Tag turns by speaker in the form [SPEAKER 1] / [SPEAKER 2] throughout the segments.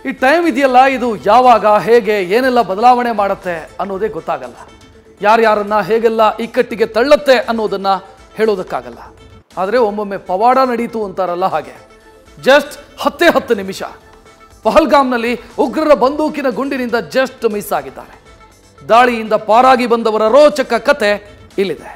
[SPEAKER 1] ಈ ಟೈಮ್ ಇದೆಯಲ್ಲ, ಇದು ಯಾವಾಗ ಹೇಗೆ ಏನೆಲ್ಲ ಬದಲಾವಣೆ ಮಾಡುತ್ತೆ ಅನ್ನೋದೇ ಗೊತ್ತಾಗಲ್ಲ. ಯಾರ್ಯಾರನ್ನ ಹೇಗೆಲ್ಲ ಇಕ್ಕಟ್ಟಿಗೆ ತಳ್ಳತ್ತೆ ಅನ್ನೋದನ್ನ ಹೇಳೋದಕ್ಕಾಗಲ್ಲ. ಆದರೆ ಒಮ್ಮೊಮ್ಮೆ ಪವಾಡ ನಡೀತು ಅಂತಾರಲ್ಲ, ಹಾಗೆ ಜಸ್ಟ್ 10 ನಿಮಿಷ ಪಹಲ್ಗಾಮ್ನಲ್ಲಿ ಉಗ್ರರ ಬಂದೂಕಿನ ಗುಂಡಿನಿಂದ ಜಸ್ಟ್ ಮಿಸ್ ಆಗಿದ್ದಾರೆ. ದಾಳಿಯಿಂದ ಪಾರಾಗಿ ಬಂದವರ ರೋಚಕ ಕತೆ ಇಲ್ಲಿದೆ.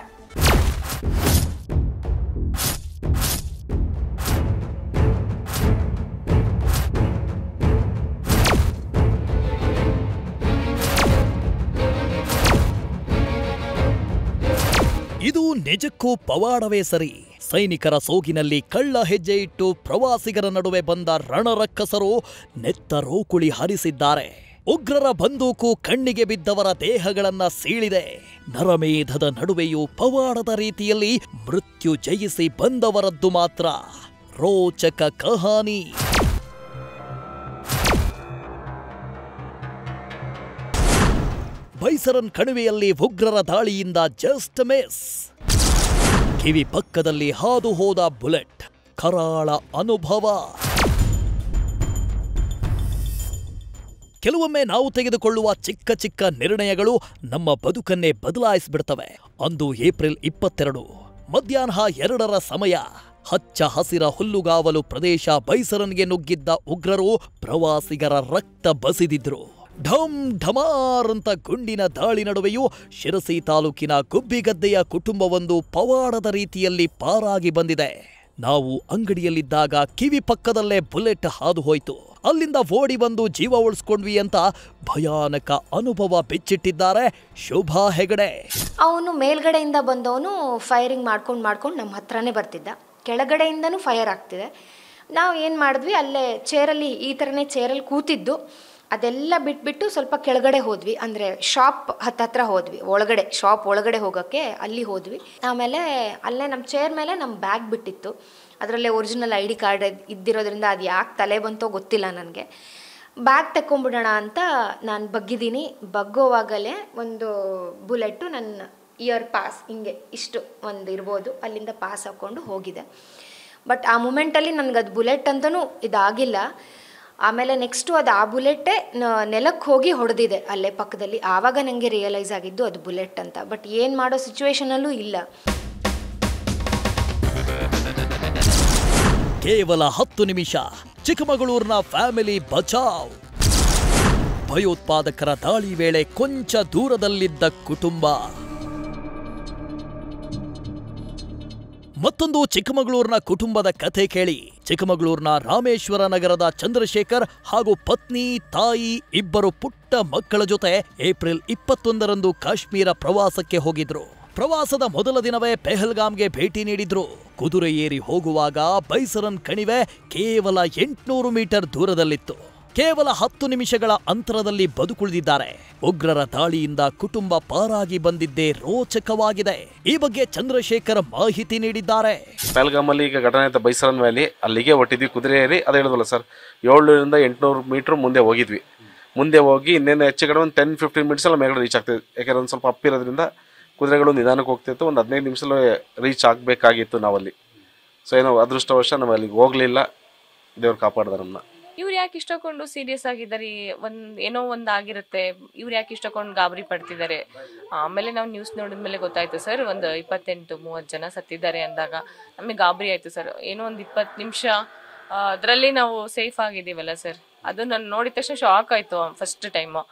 [SPEAKER 2] ಇದು ನಿಜಕ್ಕೂ ಪವಾಡವೇ ಸರಿ. ಸೈನಿಕರ ಸೋಗಿನಲ್ಲಿ ಕಳ್ಳ ಹೆಜ್ಜೆ ಇಟ್ಟು ಪ್ರವಾಸಿಗರ ನಡುವೆ ಬಂದ ರಣರಕ್ಕಸರು ನೆತ್ತ ರೋಕುಳಿ ಹರಿಸಿದ್ದಾರೆ. ಉಗ್ರರ ಬಂದೂಕು ಕಣ್ಣಿಗೆ ಬಿದ್ದವರ ದೇಹಗಳನ್ನ ಸೀಳಿದೆ. ನರಮೇಧದ ನಡುವೆಯೂ ಪವಾಡದ ರೀತಿಯಲ್ಲಿ ಮೃತ್ಯು ಜಯಿಸಿ ಬಂದವರದ್ದು ಮಾತ್ರ ರೋಚಕ ಕಹಾನಿ. ಬೈಸರನ್ ಕಣಿವೆಯಲ್ಲಿ ಉಗ್ರರ ದಾಳಿಯಿಂದ ಜಸ್ಟ್ ಮಿಸ್. ಕಿವಿ ಪಕ್ಕದಲ್ಲಿ ಹಾದು ಹೋದ ಬುಲೆಟ್, ಕರಾಳ ಅನುಭವ. ಕೆಲವೊಮ್ಮೆ ನಾವು ತೆಗೆದುಕೊಳ್ಳುವ ಚಿಕ್ಕ ಚಿಕ್ಕ ನಿರ್ಣಯಗಳು ನಮ್ಮ ಬದುಕನ್ನೇ ಬದಲಾಯಿಸಿಬಿಡ್ತವೆ. ಅಂದು ಏಪ್ರಿಲ್ 22 ಮಧ್ಯಾಹ್ನ 2ರ ಸಮಯ. ಹಚ್ಚ ಹಸಿರ ಹುಲ್ಲುಗಾವಲು ಪ್ರದೇಶ ಬೈಸರನ್ಗೆ ನುಗ್ಗಿದ್ದ ಉಗ್ರರು ಪ್ರವಾಸಿಗರ ರಕ್ತ ಬಸಿದಿದ್ರು. ಢಮ್ ಢಮಾರ್ ಅಂತ ಗುಂಡಿನ ದಾಳಿ ನಡುವೆಯೂ ಶಿರಸಿ ತಾಲೂಕಿನ ಗುಬ್ಬಿಗದ್ದೆಯ ಕುಟುಂಬವೊಂದು ಪವಾಡದ ರೀತಿಯಲ್ಲಿ ಪಾರಾಗಿ ಬಂದಿದೆ. ನಾವು ಅಂಗಡಿಯಲ್ಲಿದ್ದಾಗ ಕಿವಿ ಪಕ್ಕದಲ್ಲೇ ಬುಲೆಟ್ ಹಾದು ಹೋಯ್ತು. ಅಲ್ಲಿಂದ ಓಡಿ ಬಂದು ಜೀವ ಉಳಿಸ್ಕೊಂಡ್ವಿ ಅಂತ ಭಯಾನಕ ಅನುಭವ ಬಿಚ್ಚಿಟ್ಟಿದ್ದಾರೆ ಶೋಭಾ ಹೆಗಡೆ.
[SPEAKER 3] ಅವನು ಮೇಲ್ಗಡೆಯಿಂದ ಬಂದವನು ಫೈರಿಂಗ್ ಮಾಡ್ಕೊಂಡು ನಮ್ಮ ಹತ್ರನೇ ಬರ್ತಿದ್ದ. ಕೆಳಗಡೆಯಿಂದನೂ ಫೈರ್ ಆಗ್ತಿದೆ. ನಾವು ಏನು ಮಾಡಿದ್ವಿ, ಅಲ್ಲೇ ಚೇರಲ್ಲಿ ಈ ಥರನೇ ಚೇರಲ್ಲಿ ಕೂತಿದ್ದು ಅದೆಲ್ಲ ಬಿಟ್ಬಿಟ್ಟು ಸ್ವಲ್ಪ ಕೆಳಗಡೆ ಹೋದ್ವಿ. ಅಂದರೆ ಶಾಪ್ ಹತ್ರ ಹೋದ್ವಿ, ಒಳಗಡೆ ಶಾಪ್ ಒಳಗಡೆ ಹೋಗೋಕ್ಕೆ ಅಲ್ಲಿ ಹೋದ್ವಿ. ಆಮೇಲೆ ಅಲ್ಲೇ ನಮ್ಮ ಚೇರ್ ಮೇಲೆ ನಮ್ಮ ಬ್ಯಾಗ್ ಬಿಟ್ಟಿತ್ತು. ಅದರಲ್ಲೇ ಒರಿಜಿನಲ್ ID ಕಾರ್ಡ್ ಇದ್ದಿರೋದ್ರಿಂದ ಅದು ಯಾಕೆ ತಲೆ ಬಂತೋ ಗೊತ್ತಿಲ್ಲ ನನಗೆ. ಬ್ಯಾಗ್ ತಗೊಂಬಿಡೋಣ ಅಂತ ನಾನು ಬಗ್ಗಿದ್ದೀನಿ. ಬಗ್ಗೋವಾಗಲೇ ಒಂದು ಬುಲೆಟ್ಟು ನನ್ನ ಇಯರ್ ಪಾಸ್ ಹಿಂಗೆ ಇಷ್ಟು ಒಂದು ಇರ್ಬೋದು, ಅಲ್ಲಿಂದ ಪಾಸ್ ಹಾಕ್ಕೊಂಡು ಹೋಗಿದೆ. ಬಟ್ ಆ ಮೂಮೆಂಟಲ್ಲಿ ನನಗದು ಬುಲೆಟ್ ಅಂತಲೂ ಇದಾಗಿಲ್ಲ. ಆಮೇಲೆ ನೆಕ್ಸ್ಟು ಅದು ಆ ಬುಲೆಟ್ಟೇ ನೆಲಕ್ಕೆ ಹೋಗಿ ಹೊಡೆದಿದೆ ಅಲ್ಲೇ ಪಕ್ಕದಲ್ಲಿ. ಆವಾಗ ನನಗೆ ರಿಯಲೈಸ್ ಆಗಿದ್ದು ಅದು ಬುಲೆಟ್ ಅಂತ. ಬಟ್ ಏನು ಮಾಡೋ ಸಿಚುವೇಶನಲ್ಲೂ ಇಲ್ಲ.
[SPEAKER 2] ಕೇವಲ 10 ನಿಮಿಷ ಚಿಕ್ಕಮಗಳೂರಿನ ಫ್ಯಾಮಿಲಿ ಬಚಾವ್. ಭಯೋತ್ಪಾದಕರ ದಾಳಿ ವೇಳೆ ಕೊಂಚ ದೂರದಲ್ಲಿದ್ದ ಕುಟುಂಬ. ಮತ್ತೊಂದು ಚಿಕ್ಕಮಗಳೂರಿನ ಕುಟುಂಬದ ಕಥೆ ಕೇಳಿ. ಚಿಕ್ಕಮಗಳೂರಿನ ರಾಮೇಶ್ವರ ನಗರದ ಚಂದ್ರಶೇಖರ್ ಹಾಗೂ ಪತ್ನಿ ತಾಯಿ ಇಬ್ಬರು ಪುಟ್ಟ ಮಕ್ಕಳ ಜೊತೆ ಏಪ್ರಿಲ್ 21ರಂದು ಕಾಶ್ಮೀರ ಪ್ರವಾಸಕ್ಕೆ ಹೋಗಿದ್ರು. ಪ್ರವಾಸದ ಮೊದಲ ದಿನವೇ ಪೆಹಲ್ಗಾಮ್ಗೆ ಭೇಟಿ ನೀಡಿದ್ರು. ಕುದುರೆ ಏರಿ ಹೋಗುವಾಗ ಬೈಸರನ್ ಕಣಿವೆ ಕೇವಲ 800 ಮೀಟರ್ ದೂರದಲ್ಲಿತ್ತು. ಕೇವಲ 10 ನಿಮಿಷಗಳ ಅಂತರದಲ್ಲಿ ಬದುಕುಳಿದಿದ್ದಾರೆ. ಉಗ್ರರ ದಾಳಿಯಿಂದ ಕುಟುಂಬ ಪಾರಾಗಿ ಬಂದಿದ್ದೇ ರೋಚಕವಾಗಿದೆ. ಈ ಬಗ್ಗೆ ಚಂದ್ರಶೇಖರ್ ಮಾಹಿತಿ ನೀಡಿದ್ದಾರೆ.
[SPEAKER 4] ಪಹಲ್ಗಾಮಲ್ಲಿ ಈಗ ಘಟನೆ ಆಯ್ತು ಬೈಸರನ್ ವ್ಯಾಲಿ, ಅಲ್ಲಿಗೆ ಹೊಟ್ಟಿದ್ವಿ ಕುದುರೆ ಏರಿ. ಅದೇ ಹೇಳಿದ್ವಲ್ಲ ಸರ್, 700ರಿಂದ 800 ಮೀಟರ್ ಮುಂದೆ ಹೋಗಿದ್ವಿ. ಮುಂದೆ ಹೋಗಿ ಇನ್ನೇನು ಹೆಚ್ಚು ಕಡೆ ಒಂದು 10-15 ಮಿನಿಟ್ಸ್ ಎಲ್ಲ ಮೇಲ್ಗಡೆ ರೀಚ್ ಆಗ್ತದೆ. ಯಾಕಂದ್ರೆ ಒಂದು ಸ್ವಲ್ಪ ಅಪ್ಪಿರೋದ್ರಿಂದ ಕುದುರೆಗಳು ನಿಧಾನಕ್ಕೆ ಹೋಗ್ತಿತ್ತು. ಒಂದು 15 ನಿಮಿಷದಲ್ಲೇ ರೀಚ್ ಆಗಬೇಕಾಗಿತ್ತು ನಾವಲ್ಲಿ. ಸೊ ಏನೋ ಅದೃಷ್ಟವಶ ನಾವು ಅಲ್ಲಿಗೆ ಹೋಗಲಿಲ್ಲ. ದೇವ್ರು ಕಾಪಾಡ್ದ ನಮ್ಮನ್ನ.
[SPEAKER 5] ಇವ್ರು ಯಾಕೆ ಇಷ್ಟಕೊಂಡು ಸೀರಿಯಸ್ ಆಗಿದ್ದಾರೆ, ಏನೋ ಒಂದು ಆಗಿರುತ್ತೆ, ಇವ್ರು ಯಾಕೆ ಇಷ್ಟಕೊಂಡು ಗಾಬರಿ ಪಡ್ತಿದ್ದಾರೆ. ಆಮೇಲೆ ನಾವು ನ್ಯೂಸ್ ನೋಡಿದ್ಮೇಲೆ ಗೊತ್ತಾಯ್ತು ಸರ್, ಒಂದು 28-30 ಜನ ಸತ್ತಿದ್ದಾರೆ ಅಂದಾಗ ನಮಗೆ ಗಾಬರಿ ಆಯಿತು ಸರ್. ಏನೋ ಒಂದು 20 ನಿಮಿಷ ಅದರಲ್ಲಿ ನಾವು ಸೇಫ್ ಆಗಿದ್ದೀವಲ್ಲ ಸರ್, ಅದು ನಾನು ನೋಡಿದ ತಕ್ಷಣ ಶಾಕ್ ಆಯಿತು ಫಸ್ಟ್ ಟೈಮು.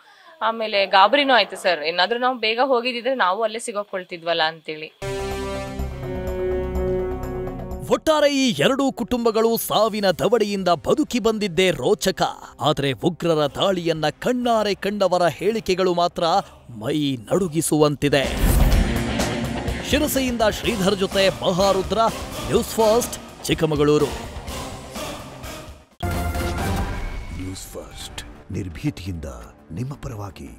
[SPEAKER 5] ಆಮೇಲೆ ಗಾಬರಿನೂ ಆಯಿತು ಸರ್, ಏನಾದರೂ ನಾವು ಬೇಗ ಹೋಗಿದ್ದಿದ್ರೆ ನಾವು ಅಲ್ಲೇ ಸಿಗೋಕೊಳ್ತಿದ್ವಲ್ಲ ಅಂತೇಳಿ.
[SPEAKER 2] ಒಟ್ಟಾರೆ ಈ ಎರಡೂ ಕುಟುಂಬಗಳು ಸಾವಿನ ದವಡಿಯಿಂದ ಬದುಕಿ ಬಂದಿದ್ದೇ ರೋಚಕ. ಆದರೆ ಉಗ್ರರ ದಾಳಿಯನ್ನ ಕಣ್ಣಾರೆ ಕಂಡವರ ಹೇಳಿಕೆಗಳು ಮಾತ್ರ ಮೈ ನಡುಗಿಸುವಂತಿದೆ. ಶಿರಸಿಯಿಂದ ಶ್ರೀಧರ್ ಜೊತೆ Maharudra, news first, Chikkamagaluru.
[SPEAKER 6] News first ನಿರ್ಭೀತಿಯಿಂದ ನಿಮ್ಮ ಪರವಾಗಿ.